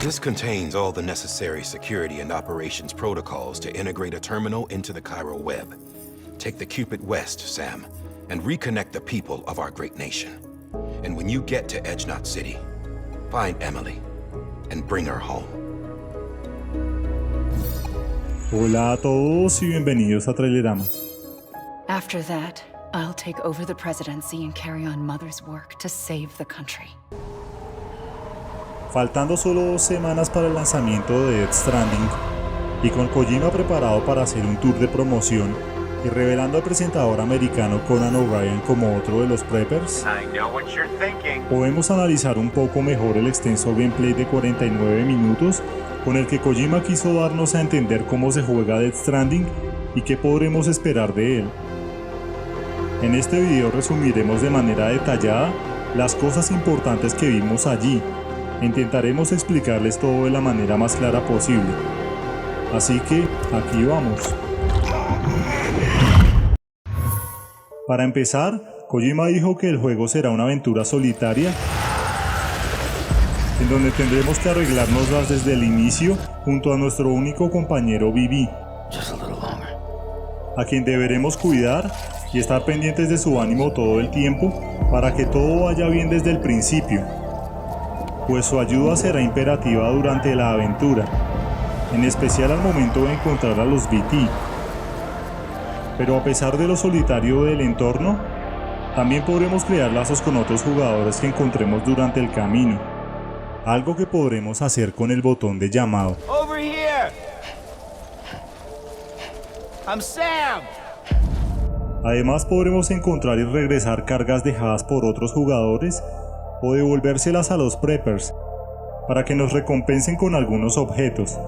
This contains all the necessary security and operations protocols to integrate a terminal into the Chiral web. Take the Cupid West, Sam, and reconnect the people of our great nation. And when you get to Edge Knot City, find Emily and bring her home. Hola a todos y bienvenidos a Trailerama. After that, I'll take over the presidency and carry on Mother's work to save the country. Faltando solo 2 semanas para el lanzamiento de Death Stranding, y con Kojima preparado para hacer un tour de promoción, y revelando al presentador americano Conan O'Brien como otro de los preppers, podemos analizar un poco mejor el extenso gameplay de 49 minutos con el que Kojima quiso darnos a entender cómo se juega Death Stranding y qué podremos esperar de él. En este video resumiremos de manera detallada las cosas importantes que vimos allí. Intentaremos explicarles todo de la manera más clara posible. Así que, aquí vamos. Para empezar, Kojima dijo que el juego será una aventura solitaria, en donde tendremos que arreglárnoslas desde el inicio junto a nuestro único compañero Vivi, a quien deberemos cuidar y estar pendientes de su ánimo todo el tiempo para que todo vaya bien desde el principio, pues su ayuda será imperativa durante la aventura, en especial al momento de encontrar a los BT. Pero a pesar de lo solitario del entorno, también podremos crear lazos con otros jugadores que encontremos durante el camino, algo que podremos hacer con el botón de llamado. Over here. I'm Sam. Además podremos encontrar y regresar cargas dejadas por otros jugadores o devolvérselas a los preppers para que nos recompensen con algunos objetos,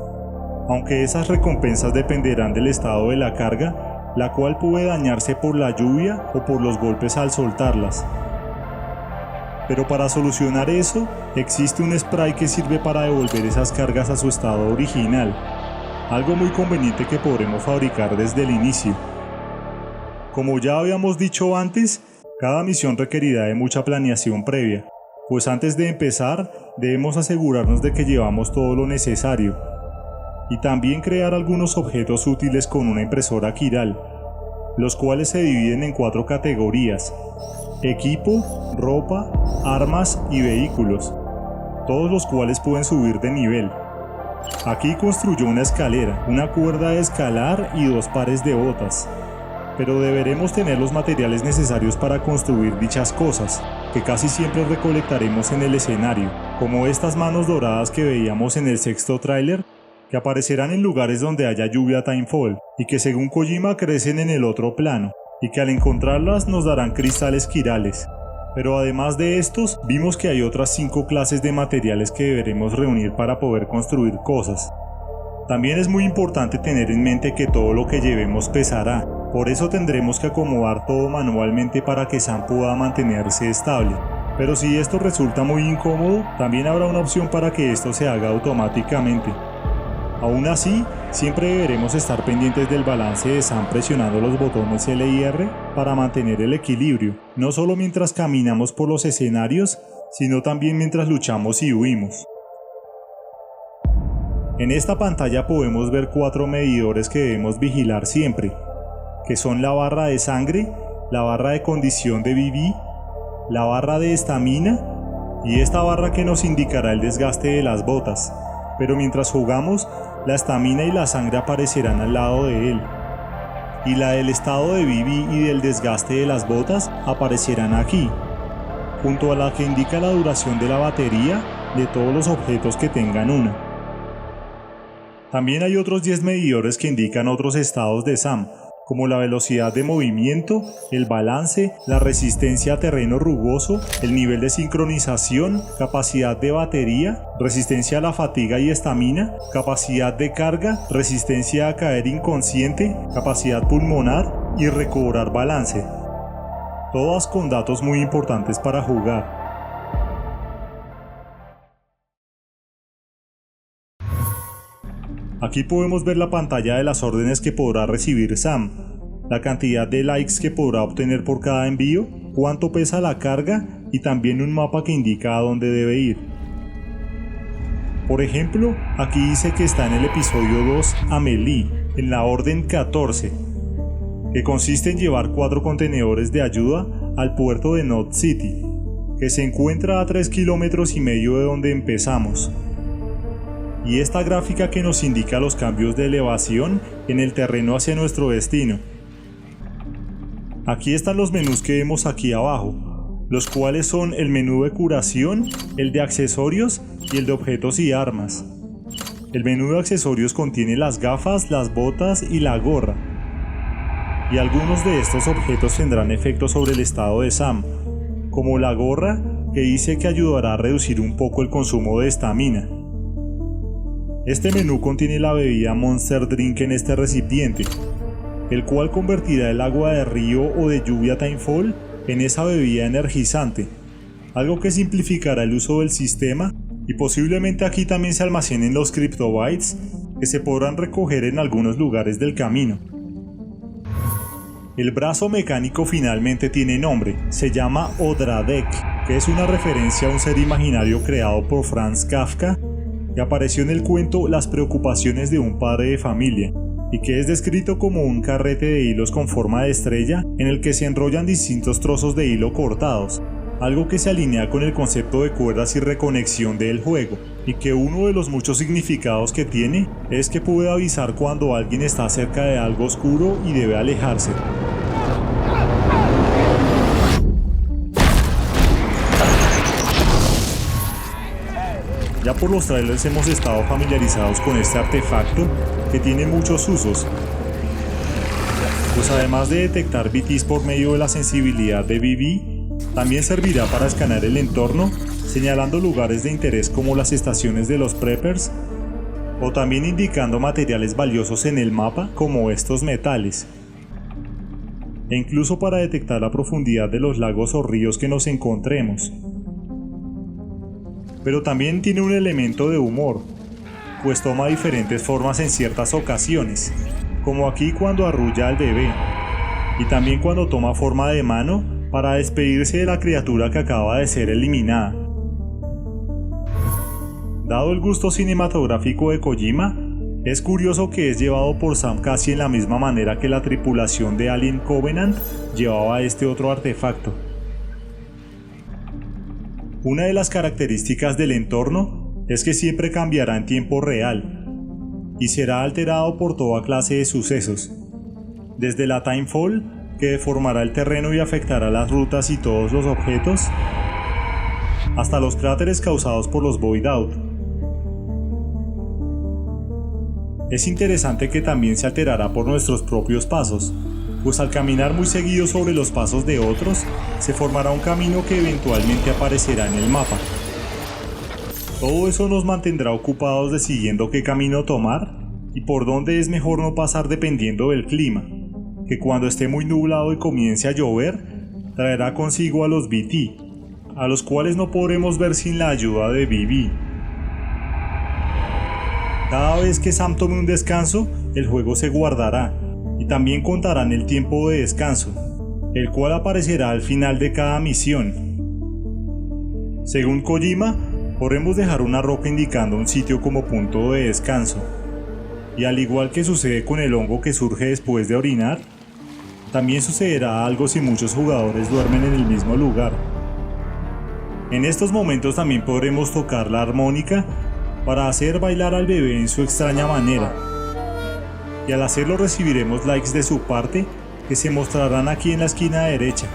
aunque esas recompensas dependerán del estado de la carga, la cual puede dañarse por la lluvia o por los golpes al soltarlas. Pero para solucionar eso, existe un spray que sirve para devolver esas cargas a su estado original, algo muy conveniente que podremos fabricar desde el inicio. Como ya habíamos dicho antes, cada misión requerirá de mucha planeación previa, pues antes de empezar debemos asegurarnos de que llevamos todo lo necesario, y también crear algunos objetos útiles con una impresora Chiral, los cuales se dividen en 4 categorías: equipo, ropa, armas y vehículos, todos los cuales pueden subir de nivel. Aquí construyó una escalera, una cuerda de escalar y 2 pares de botas, pero deberemos tener los materiales necesarios para construir dichas cosas, que casi siempre recolectaremos en el escenario, como estas manos doradas que veíamos en el 6º tráiler, que aparecerán en lugares donde haya lluvia Timefall, y que según Kojima crecen en el otro plano, y que al encontrarlas nos darán cristales quirales. Pero además de estos, vimos que hay otras 5 clases de materiales que deberemos reunir para poder construir cosas. También es muy importante tener en mente que todo lo que llevemos pesará, por eso tendremos que acomodar todo manualmente para que Sam pueda mantenerse estable. Pero si esto resulta muy incómodo, también habrá una opción para que esto se haga automáticamente. Aún así, siempre deberemos estar pendientes del balance de Sam presionando los botones L y R para mantener el equilibrio, no solo mientras caminamos por los escenarios, sino también mientras luchamos y huimos. En esta pantalla podemos ver 4 medidores que debemos vigilar siempre, que son la barra de sangre, la barra de condición de BB, la barra de estamina y esta barra que nos indicará el desgaste de las botas. Pero mientras jugamos, la estamina y la sangre aparecerán al lado de él, y la del estado de BB y del desgaste de las botas aparecerán aquí, junto a la que indica la duración de la batería de todos los objetos que tengan una. También hay otros 10 medidores que indican otros estados de Sam, como la velocidad de movimiento, el balance, la resistencia a terreno rugoso, el nivel de sincronización, capacidad de batería, resistencia a la fatiga y estamina, capacidad de carga, resistencia a caer inconsciente, capacidad pulmonar y recobrar balance. Todas con datos muy importantes para jugar. Aquí podemos ver la pantalla de las órdenes que podrá recibir Sam, la cantidad de likes que podrá obtener por cada envío, cuánto pesa la carga y también un mapa que indica a dónde debe ir. Por ejemplo, aquí dice que está en el episodio 2 Amelie, en la Orden 14, que consiste en llevar 4 contenedores de ayuda al puerto de Knot City, que se encuentra a 3,5 kilómetros de donde empezamos. Y esta gráfica que nos indica los cambios de elevación en el terreno hacia nuestro destino. Aquí están los menús que vemos aquí abajo, los cuales son el menú de curación, el de accesorios y el de objetos y armas. El menú de accesorios contiene las gafas, las botas y la gorra. Y algunos de estos objetos tendrán efecto sobre el estado de Sam, como la gorra, que dice que ayudará a reducir un poco el consumo de estamina. Este menú contiene la bebida Monster Drink en este recipiente, el cual convertirá el agua de río o de lluvia Timefall en esa bebida energizante, algo que simplificará el uso del sistema, y posiblemente aquí también se almacenen los Cryptobytes que se podrán recoger en algunos lugares del camino. El brazo mecánico finalmente tiene nombre, se llama Odradek, que es una referencia a un ser imaginario creado por Franz Kafka, que apareció en el cuento Las preocupaciones de un padre de familia, y que es descrito como un carrete de hilos con forma de estrella en el que se enrollan distintos trozos de hilo cortados, algo que se alinea con el concepto de cuerdas y reconexión del juego, y que uno de los muchos significados que tiene es que puede avisar cuando alguien está cerca de algo oscuro y debe alejarse. Ya por los trailers hemos estado familiarizados con este artefacto que tiene muchos usos, pues además de detectar BTs por medio de la sensibilidad de BB, también servirá para escanear el entorno, señalando lugares de interés como las estaciones de los preppers, o también indicando materiales valiosos en el mapa como estos metales, e incluso para detectar la profundidad de los lagos o ríos que nos encontremos. Pero también tiene un elemento de humor, pues toma diferentes formas en ciertas ocasiones, como aquí cuando arrulla al bebé, y también cuando toma forma de mano para despedirse de la criatura que acaba de ser eliminada. Dado el gusto cinematográfico de Kojima, es curioso que es llevado por Sam casi en la misma manera que la tripulación de Alien Covenant llevaba este otro artefacto. Una de las características del entorno es que siempre cambiará en tiempo real y será alterado por toda clase de sucesos, desde la Timefall, que deformará el terreno y afectará las rutas y todos los objetos, hasta los cráteres causados por los Void Out. Es interesante que también se alterará por nuestros propios pasos, pues al caminar muy seguido sobre los pasos de otros, se formará un camino que eventualmente aparecerá en el mapa. Todo eso nos mantendrá ocupados decidiendo qué camino tomar y por dónde es mejor no pasar dependiendo del clima, que cuando esté muy nublado y comience a llover, traerá consigo a los BT, a los cuales no podremos ver sin la ayuda de BB. Cada vez que Sam tome un descanso, el juego se guardará, y también contarán el tiempo de descanso, el cual aparecerá al final de cada misión. Según Kojima, podremos dejar una roca indicando un sitio como punto de descanso, y al igual que sucede con el hongo que surge después de orinar, también sucederá algo si muchos jugadores duermen en el mismo lugar. En estos momentos también podremos tocar la armónica para hacer bailar al bebé en su extraña manera, y al hacerlo recibiremos likes de su parte que se mostrarán aquí en la esquina derecha.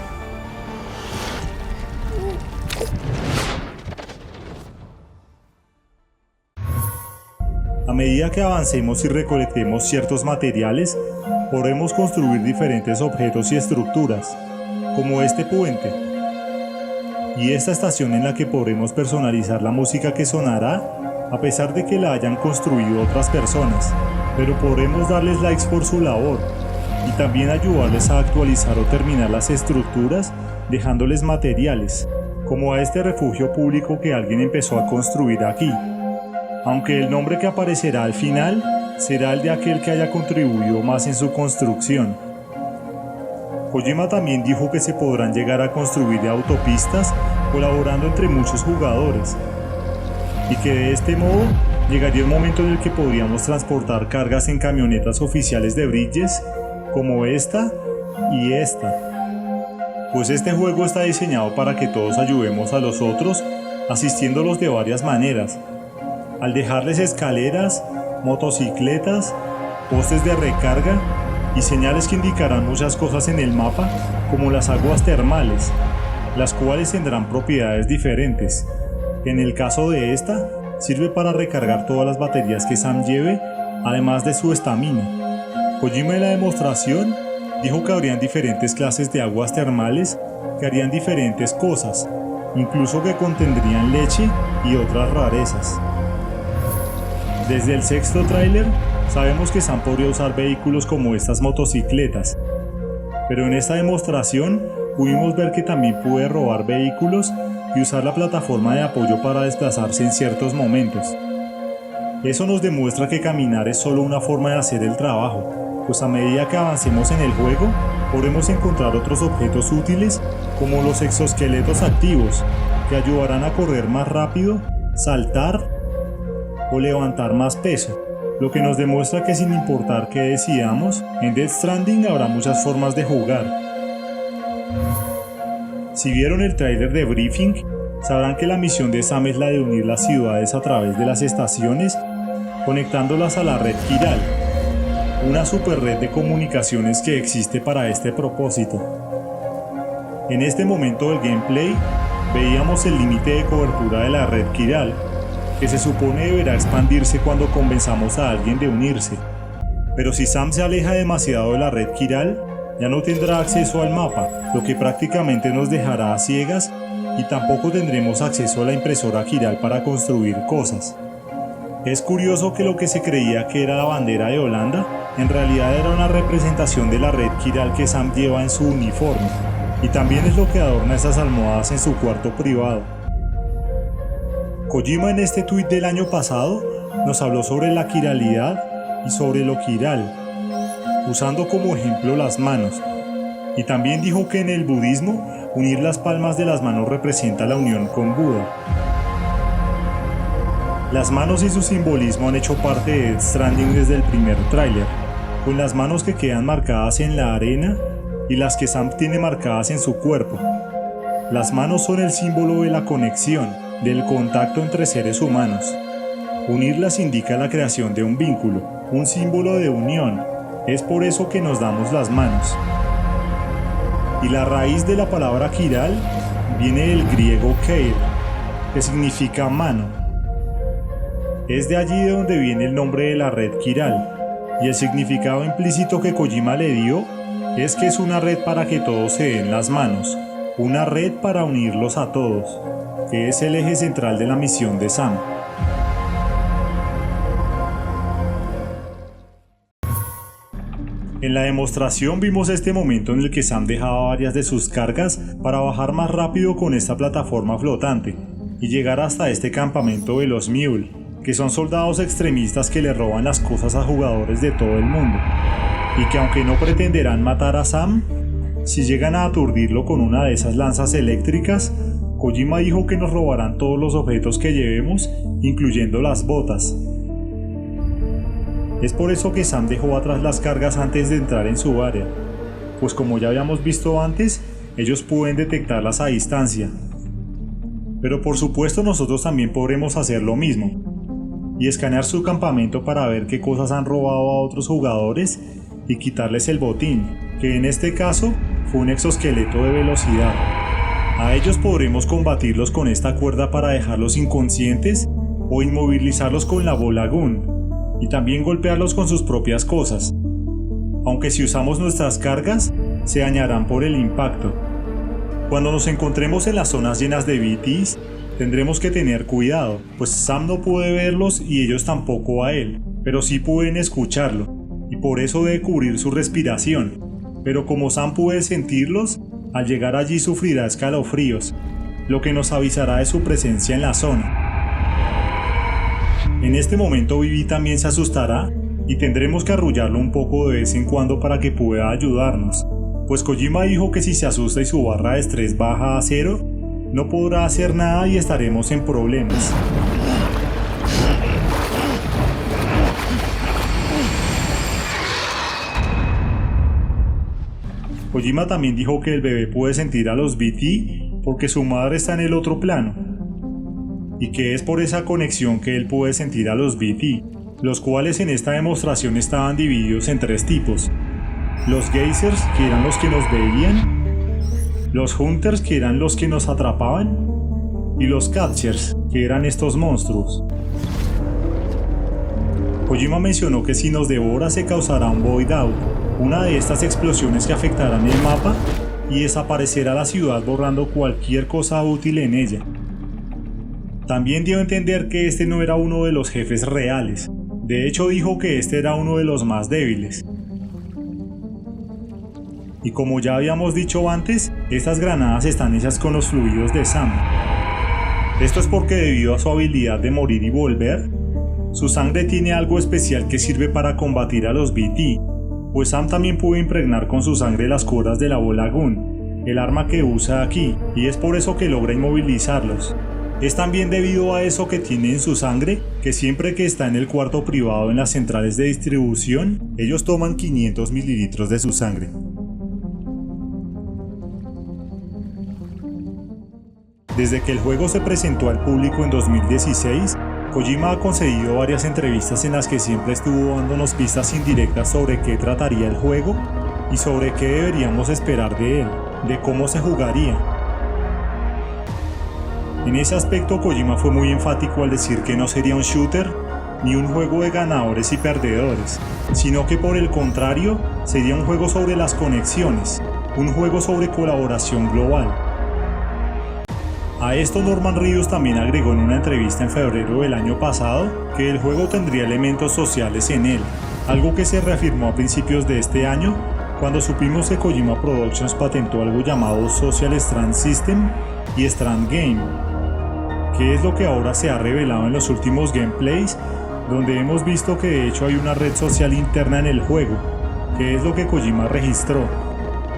A medida que avancemos y recolectemos ciertos materiales, podremos construir diferentes objetos y estructuras, como este puente, y esta estación en la que podremos personalizar la música que sonará, a pesar de que la hayan construido otras personas, pero podremos darles likes por su labor, y también ayudarles a actualizar o terminar las estructuras dejándoles materiales, como a este refugio público que alguien empezó a construir aquí, aunque el nombre que aparecerá al final será el de aquel que haya contribuido más en su construcción. Kojima también dijo que se podrán llegar a construir autopistas colaborando entre muchos jugadores, y que de este modo llegaría un momento en el que podríamos transportar cargas en camionetas oficiales de Bridges, como esta y esta. Pues este juego está diseñado para que todos ayudemos a los otros, asistiéndolos de varias maneras, al dejarles escaleras, motocicletas, postes de recarga y señales que indicarán muchas cosas en el mapa, como las aguas termales, las cuales tendrán propiedades diferentes. En el caso de esta, sirve para recargar todas las baterías que Sam lleve, además de su estamina. Kojima en la demostración dijo que habrían diferentes clases de aguas termales que harían diferentes cosas, incluso que contendrían leche y otras rarezas. Desde el sexto tráiler, sabemos que Sam podría usar vehículos como estas motocicletas, pero en esta demostración pudimos ver que también puede robar vehículos y usar la plataforma de apoyo para desplazarse en ciertos momentos. Eso nos demuestra que caminar es solo una forma de hacer el trabajo, pues a medida que avancemos en el juego, podremos encontrar otros objetos útiles como los exoesqueletos activos, que ayudarán a correr más rápido, saltar o levantar más peso, lo que nos demuestra que sin importar qué decidamos, en Death Stranding habrá muchas formas de jugar. Si vieron el tráiler de Briefing, sabrán que la misión de Sam es la de unir las ciudades a través de las estaciones, conectándolas a la red Kiral, una super red de comunicaciones que existe para este propósito. En este momento del gameplay, veíamos el límite de cobertura de la red Kiral, que se supone deberá expandirse cuando convenzamos a alguien de unirse. Pero si Sam se aleja demasiado de la red Kiral, ya no tendrá acceso al mapa, lo que prácticamente nos dejará a ciegas, y tampoco tendremos acceso a la impresora Kiral para construir cosas. Es curioso que lo que se creía que era la bandera de Holanda, en realidad era una representación de la red Kiral que Sam lleva en su uniforme, y también es lo que adorna esas almohadas en su cuarto privado. Kojima en este tuit del año pasado nos habló sobre la kiralidad y sobre lo kiral, usando como ejemplo las manos, y también dijo que en el budismo unir las palmas de las manos representa la unión con Buda. Las manos y su simbolismo han hecho parte de Death Stranding desde el primer tráiler, con las manos que quedan marcadas en la arena y las que Sam tiene marcadas en su cuerpo. Las manos son el símbolo de la conexión, del contacto entre seres humanos. Unirlas indica la creación de un vínculo, un símbolo de unión. Es por eso que nos damos las manos. Y la raíz de la palabra kiral viene del griego keir, que significa mano. Es de allí de donde viene el nombre de la red Kiral, y el significado implícito que Kojima le dio es que es una red para que todos se den las manos, una red para unirlos a todos, que es el eje central de la misión de Sam. En la demostración vimos este momento en el que Sam dejaba varias de sus cargas para bajar más rápido con esta plataforma flotante y llegar hasta este campamento de los Mule, que son soldados extremistas que le roban las cosas a jugadores de todo el mundo, y que aunque no pretenderán matar a Sam, si llegan a aturdirlo con una de esas lanzas eléctricas, Kojima dijo que nos robarán todos los objetos que llevemos, incluyendo las botas. Es por eso que Sam dejó atrás las cargas antes de entrar en su área, pues como ya habíamos visto antes, ellos pueden detectarlas a distancia. Pero por supuesto nosotros también podremos hacer lo mismo, y escanear su campamento para ver qué cosas han robado a otros jugadores y quitarles el botín, que en este caso fue un exoesqueleto de velocidad. A ellos podremos combatirlos con esta cuerda para dejarlos inconscientes o inmovilizarlos con la bola Gun, y también golpearlos con sus propias cosas. Aunque si usamos nuestras cargas, se dañarán por el impacto. Cuando nos encontremos en las zonas llenas de BTs, tendremos que tener cuidado, pues Sam no puede verlos y ellos tampoco a él, pero sí pueden escucharlo, y por eso debe cubrir su respiración. Pero como Sam puede sentirlos, al llegar allí sufrirá escalofríos, lo que nos avisará de su presencia en la zona. En este momento Vivi también se asustará y tendremos que arrullarlo un poco de vez en cuando para que pueda ayudarnos, pues Kojima dijo que si se asusta y su barra de estrés baja a 0, no podrá hacer nada y estaremos en problemas. Kojima también dijo que el bebé puede sentir a los BT porque su madre está en el otro plano, y que es por esa conexión que él puede sentir a los BT, los cuales en esta demostración estaban divididos en 3 tipos: los geysers, que eran los que nos veían, los hunters, que eran los que nos atrapaban, y los catchers, que eran estos monstruos. Kojima mencionó que si nos devora se causará un void out, una de estas explosiones que afectarán el mapa y desaparecerá la ciudad borrando cualquier cosa útil en ella. También dio a entender que este no era uno de los jefes reales, de hecho dijo que este era uno de los más débiles. Y como ya habíamos dicho antes, estas granadas están hechas con los fluidos de Sam. Esto es porque debido a su habilidad de morir y volver, su sangre tiene algo especial que sirve para combatir a los BT, pues Sam también puede impregnar con su sangre las cuerdas de la bola Gun, el arma que usa aquí, y es por eso que logra inmovilizarlos. Es también debido a eso que tiene en su sangre, que siempre que está en el cuarto privado en las centrales de distribución, ellos toman 500 mililitros de su sangre. Desde que el juego se presentó al público en 2016, Kojima ha concedido varias entrevistas en las que siempre estuvo dándonos pistas indirectas sobre qué trataría el juego y sobre qué deberíamos esperar de él, de cómo se jugaría. En ese aspecto Kojima fue muy enfático al decir que no sería un shooter ni un juego de ganadores y perdedores, sino que por el contrario sería un juego sobre las conexiones, un juego sobre colaboración global. A esto Norman Reedus también agregó en una entrevista en febrero del año pasado que el juego tendría elementos sociales en él, algo que se reafirmó a principios de este año cuando supimos que Kojima Productions patentó algo llamado Social Strand System y Strand Game, que es lo que ahora se ha revelado en los últimos gameplays, donde hemos visto que de hecho hay una red social interna en el juego, que es lo que Kojima registró,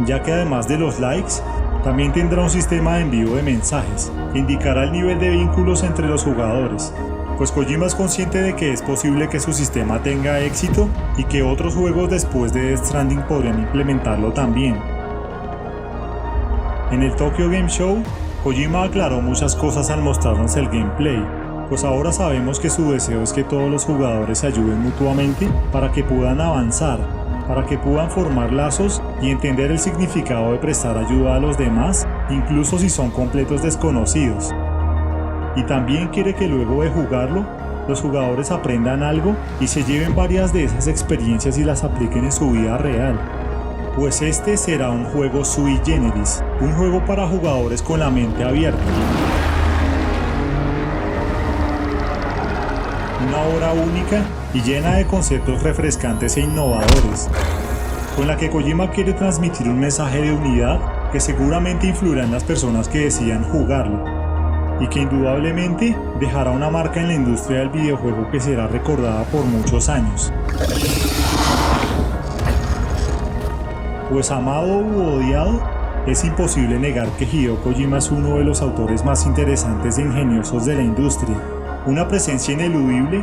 ya que además de los likes, también tendrá un sistema de envío de mensajes, que indicará el nivel de vínculos entre los jugadores, pues Kojima es consciente de que es posible que su sistema tenga éxito y que otros juegos después de Death Stranding podrían implementarlo también. En el Tokyo Game Show, Kojima aclaró muchas cosas al mostrarnos el gameplay, pues ahora sabemos que su deseo es que todos los jugadores se ayuden mutuamente para que puedan avanzar, para que puedan formar lazos y entender el significado de prestar ayuda a los demás, incluso si son completos desconocidos. Y también quiere que luego de jugarlo, los jugadores aprendan algo y se lleven varias de esas experiencias y las apliquen en su vida real. Pues este será un juego sui generis, un juego para jugadores con la mente abierta. Una obra única y llena de conceptos refrescantes e innovadores, con la que Kojima quiere transmitir un mensaje de unidad que seguramente influirá en las personas que decidan jugarlo, y que indudablemente dejará una marca en la industria del videojuego que será recordada por muchos años. Pues amado u odiado, es imposible negar que Hideo Kojima es uno de los autores más interesantes e ingeniosos de la industria, una presencia ineludible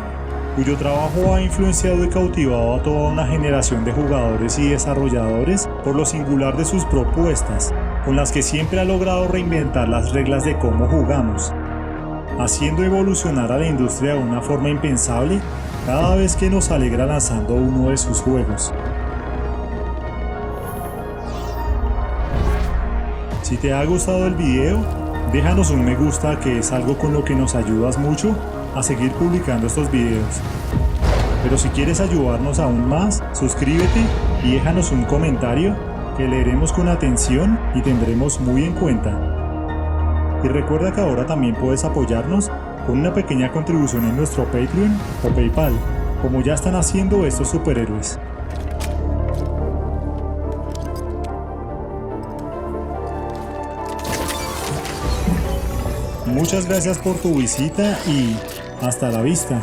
cuyo trabajo ha influenciado y cautivado a toda una generación de jugadores y desarrolladores por lo singular de sus propuestas, con las que siempre ha logrado reinventar las reglas de cómo jugamos, haciendo evolucionar a la industria de una forma impensable cada vez que nos alegra lanzando uno de sus juegos. Si te ha gustado el video, déjanos un me gusta, que es algo con lo que nos ayudas mucho a seguir publicando estos videos. Pero si quieres ayudarnos aún más, suscríbete y déjanos un comentario que leeremos con atención y tendremos muy en cuenta. Y recuerda que ahora también puedes apoyarnos con una pequeña contribución en nuestro Patreon o PayPal, como ya están haciendo estos superhéroes. Muchas gracias por tu visita y hasta la vista.